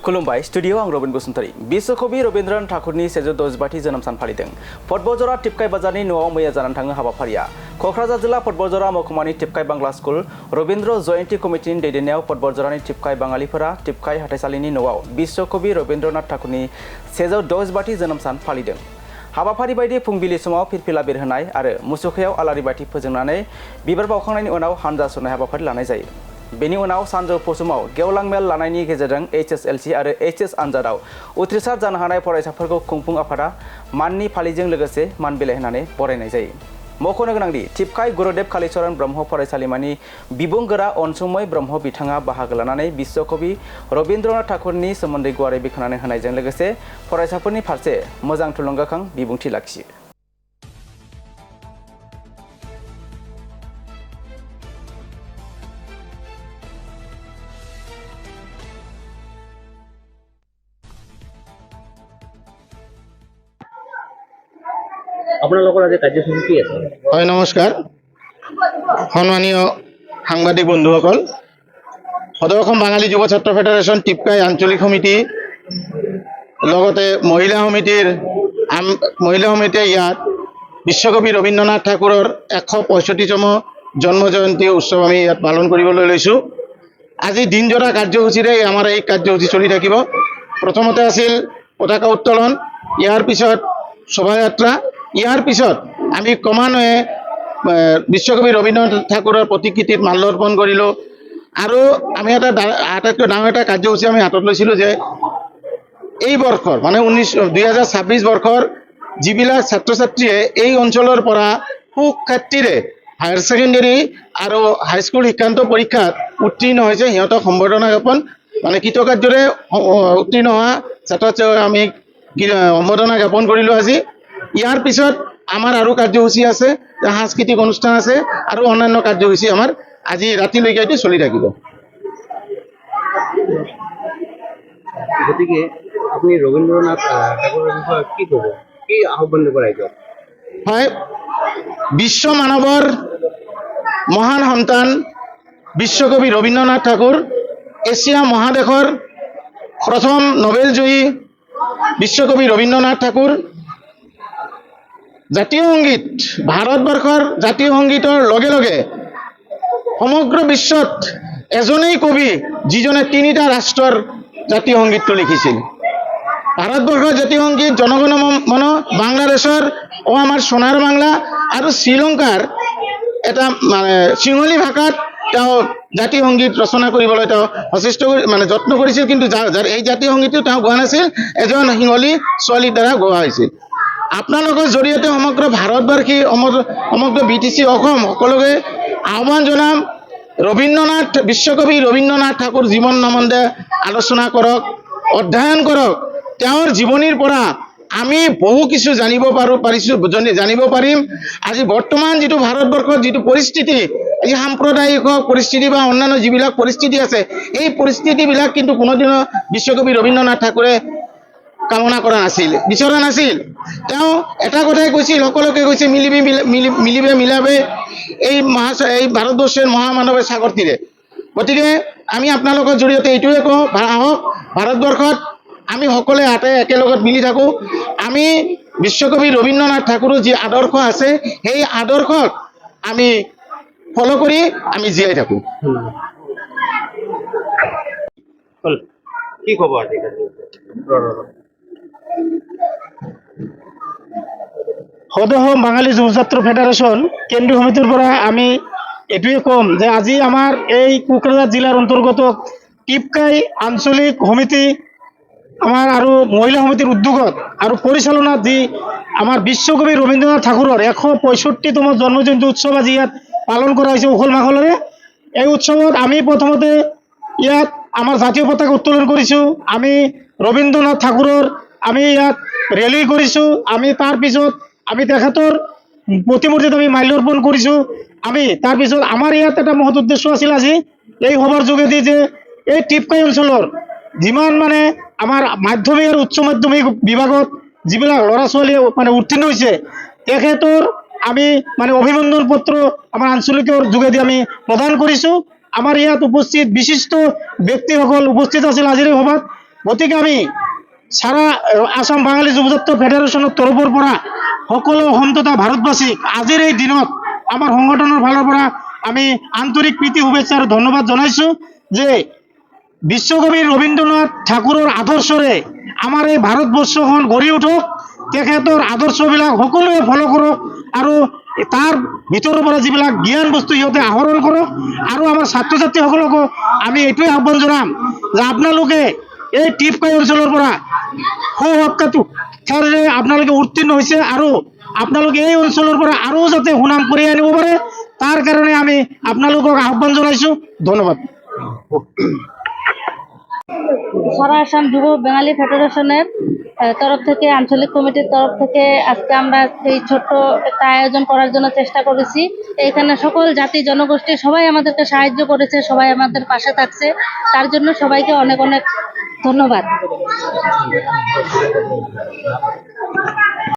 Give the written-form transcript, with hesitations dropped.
खुलुमबाय स्टुडियो आं रबिन बसुमतारी बिश्वकवि रबीन्द्रनाथ ठाकुरनि 110 जोनोम सान फालिदों फटबजरा टिपकाय बाजारनि न'आव मैया जानानै थाङो हाबाफारिया क'क्राझार जिल्ला फटबजरा महकुमानि टिपकाय बांला स्कुल रबीन्द्र जयन्ती कमिटिनि दैदेननायाव फटबजरानि टिपकाय बाङालिफोरा टिपकाय हाथाइसालिनि न'आव बिश्वकवि रबीन्द्रनाथ ठाकुरनि 110 जोनोम सान फालिदों हाबाफारि बायदि फुंबिलि समाव फिरफिला बिरहोनाय आरो मुसुखायाव आलारि बाथि फोजोंनानै बिबार बावखांनायनि उनाव हानजा सुरनाय हाबाफारि लानाय जायो बेनि उनाव सानजौफु समाव गेवलां मेल लानायनि गेजेरजों HSLC आरो HS आनजादाव उथ्रिसार जानो हानाय फरायसाफोरखौ खुंफुं आफादा माननि फालिजों लोगोसे मान बिलाइ होनानै बरायनाय जायो मख'नो गोनांदि टिपकाय गुरुदेव कालीचरण ब्रह्म फरायसालिमानि बिबुंगोरा अनसुमै ब्रह्म बिथाङा बाहागो लानानै बिश्वकवि रबीन्द्रनाथ ठाकुरनि सोमोन्दै गुवारै बेखेवनानै होनायजों लोगोसे फरायसाफोरनि फारसे मोजां थुलुंगाखां बिबुंथि लाखियो আপোনালোকৰ আজি কাৰ্যসূচী কি আছে? হয় নমস্কাৰ সন্মানীয় সাংবাদিক বন্ধুসকল সদৌ অসম বাঙালী যুৱ ছাত্ৰ ফেডাৰেশ্যন টিপকাই আঞ্চলিক সমিতি লগতে মহিলা সমিতিয়ে ইয়াত বিশ্বকবি ৰবীন্দ্ৰনাথ ঠাকুৰৰ 165তম জন্ম জয়ন্তী উৎসৱ আমি ইয়াত পালন কৰিবলৈ লৈছোঁ আজি দিনজোৰা কাৰ্যসূচীৰে আমাৰ এই কাৰ্যসূচী চলি থাকিব প্ৰথমতে আছিল পতাকা উত্তোলন ইয়াৰ পিছত শোভাযাত্ৰা ইয়াৰ পিছত আমি ক্ৰমান্বয়ে বিশ্বকবি ৰবীন্দ্ৰনাথ ঠাকুৰৰ প্ৰতিকৃতিত মাল্যাৰ্পণ কৰিলোঁ আৰু আমি আটাইতকৈ ডাঙৰ এটা কাৰ্যসূচী আমি হাতত লৈছিলোঁ যে এই বৰ্ষৰ মানে 2026 বৰ্ষৰ যিবিলাক ছাত্ৰ ছাত্ৰীয়ে এই অঞ্চলৰ পৰা সুখ্যাতিৰে হায়াৰ ছেকেণ্ডেৰী আৰু হাইস্কুল শিক্ষান্ত পৰীক্ষাত উত্তীৰ্ণ হৈছে সিহঁতক সম্বৰ্ধনা জ্ঞাপন মানে কৃতকাৰ্যৰে উত্তীৰ্ণ হোৱা ছাত্ৰ ছাত্ৰীক আমি সম্বৰ্ধনা জ্ঞাপন কৰিলোঁ আজি ইয়াৰ পিছত আমাৰ আৰু কাৰ্যসূচী আছে সাংস্কৃতিক অনুষ্ঠান আছে আৰু অন্যান্য কাৰ্যসূচী আমাৰ আজি ৰাতিলৈকে এটি চলি থাকিব গতিকে আপুনি ৰবীন্দ্ৰনাথ ঠাকুৰৰ বিষয়ে কি ক'ব কি আহ্বান দিব ৰাইজক হয় বিশ্ব মানৱৰ মহান সন্তান বিশ্বকবি ৰবীন্দ্ৰনাথ ঠাকুৰ এছিয়া মহাদেশৰ প্ৰথম নোবেলজয়ী বিশ্বকবি ৰবীন্দ্ৰনাথ ঠাকুৰ জাতীয় সংগীত ভাৰতবৰ্ষৰ জাতীয় সংগীতৰ লগে লগে সমগ্ৰ বিশ্বত এজনেই কবি যিজনে তিনিটা ৰাষ্ট্ৰৰ জাতীয় সংগীতটো লিখিছিল ভাৰতবৰ্ষৰ জাতীয় সংগীত জনগণ মন বাংলাদেশৰ আমাৰ সোণাৰ বাংলা আৰু শ্ৰীলংকাৰ এটা মানে সিংহলী ভাষাত তেওঁ জাতীয় সংগীত ৰচনা কৰিবলৈ তেওঁ সচেষ্ট মানে যত্ন কৰিছিল কিন্তু এই জাতীয় সংগীতটো তেওঁ গোৱা নাছিল এজন সিংহলী ছোৱালীৰ দ্বাৰা গোৱা হৈছিল আপোনালোকৰ জৰিয়তে সমগ্ৰ ভাৰতবাসী সমগ্ৰ BTC অসম সকলোকে আহ্বান জনাম বিশ্বকবি ৰবীন্দ্ৰনাথ ঠাকুৰ জীৱন সম্বন্ধে আলোচনা কৰক অধ্যয়ন কৰক তেওঁৰ জীৱনীৰ পৰা আমি বহু কিছু জানিব পাৰিম আজি বৰ্তমান যিটো ভাৰতবৰ্ষৰ যিটো পৰিস্থিতি এই সাম্প্ৰদায়িক পৰিস্থিতি বা অন্যান্য যিবিলাক পৰিস্থিতি আছে এই পৰিস্থিতিবিলাক কিন্তু কোনোদিনো বিশ্বকবি ৰবীন্দ্ৰনাথ ঠাকুৰে কামনা কৰা নাছিল বিচৰা নাছিল তেওঁ এটা কথাই কৈছিল সকলোকে কৈছে মিলিবে মিলাবে এই ভাৰতবৰ্ষৰ মহামানৱে সাগৰ তীৰে গতিকে আমি আপোনালোকৰ জৰিয়তে এইটোৱে কওঁ ভাৰতবৰ্ষত আমি সকলোৱে একেলগত মিলি থাকোঁ আমি বিশ্বকবি ৰবীন্দ্ৰনাথ ঠাকুৰৰ যি আদৰ্শ আছে সেই আদৰ্শক আমি ফলো কৰি আমি জীয়াই থাকোঁ কি ক'ব আজি সদৌ অসম বাঙালী যুৱ ছাত্ৰ ফেডাৰেশ্যন কেন্দ্ৰীয় সমিতিৰ পৰা আমি এইটোৱে ক'ম যে আজি আমাৰ এই কোকৰাঝাৰ জিলাৰ অন্তৰ্গত টিপকাই আঞ্চলিক সমিতি আমাৰ আৰু মহিলা সমিতিৰ উদ্যোগত আৰু পৰিচালনাত যি আমাৰ বিশ্বকবি ৰবীন্দ্ৰনাথ ঠাকুৰৰ 165তম জন্মজয়ন্তী উৎসৱ আজি ইয়াত পালন কৰা হৈছে উখল মাখলেৰে এই উৎসৱত আমি প্ৰথমতে ইয়াত আমাৰ জাতীয় পতাকা উত্তোলন কৰিছোঁ আমি ৰবীন্দ্ৰনাথ ঠাকুৰৰ আমি ইয়াত ৰেলী কৰিছোঁ আমি তাৰপিছত আমি তেখেতৰ প্ৰতিমূৰ্তিত আমি মাল্যাৰ্পণ কৰিছোঁ আমি তাৰপিছত আমাৰ ইয়াত এটা মহৎ উদ্দেশ্য আছিল আজি এই সভাৰ যোগেদি যে এই টিপকাই অঞ্চলৰ যিমান মানে আমাৰ মাধ্যমিক আৰু উচ্চ মাধ্যমিক বিভাগত যিবিলাক ল'ৰা ছোৱালী মানে উত্তীৰ্ণ হৈছে তেখেতৰ আমি মানে অভিনন্দন পত্ৰ আমাৰ আঞ্চলিকৰ যোগেদি আমি প্ৰদান কৰিছোঁ আমাৰ ইয়াত উপস্থিত বিশিষ্ট ব্যক্তিসকল উপস্থিত আছিল আজিৰ সভাত গতিকে আমি সাৰা আসাম বাঙালী যুৱজাত্ৰ ফেডাৰেশ্যনৰ তৰফৰ পৰা সকলো অসম তথা ভাৰতবাসীক আজিৰ এই দিনত আমাৰ সংগঠনৰ ফালৰ পৰা আমি আন্তৰিক প্ৰীতি শুভেচ্ছা আৰু ধন্যবাদ জনাইছোঁ যে বিশ্বকবি ৰবীন্দ্ৰনাথ ঠাকুৰৰ আদৰ্শৰে আমাৰ এই ভাৰতবৰ্ষখন গঢ়ি উঠক, তেখেতৰ আদৰ্শবিলাক সকলোৱে ফল' কৰক আৰু তাৰ ভিতৰৰ পৰা যিবিলাক জ্ঞান বস্তু সিহঁতে আহৰণ কৰক। আৰু আমাৰ ছাত্ৰ ছাত্ৰীসকলকো আমি এইটোৱে আহ্বান জনাম যে আপোনালোকে এই টিপকাই অঞ্চলৰ পৰা সুশিক্ষাৰে আপোনালোকে উত্তীৰ্ণ হৈছে আৰু আপোনালোকে এই অঞ্চলৰ পৰা আৰু যাতে সুনাম কঢ়িয়াই আনিব পাৰে তাৰ কাৰণে আমি আপোনালোকক আহ্বান জনাইছোঁ। ধন্যবাদ। সারা আসাম যুব বাঙালি ফেডারেশনের তরফ থেকে, আঞ্চলিক কমিটির তরফ থেকে আজকে আমরা এই ছোট্ট একটা আয়োজন করার জন্য চেষ্টা করেছি। এখানে সকল জাতি জনগোষ্ঠী সবাই আমাদেরকে সাহায্য করেছে, সবাই আমাদের পাশে থাকছে, তার জন্য সবাইকে অনেক অনেক ধন্যবাদ।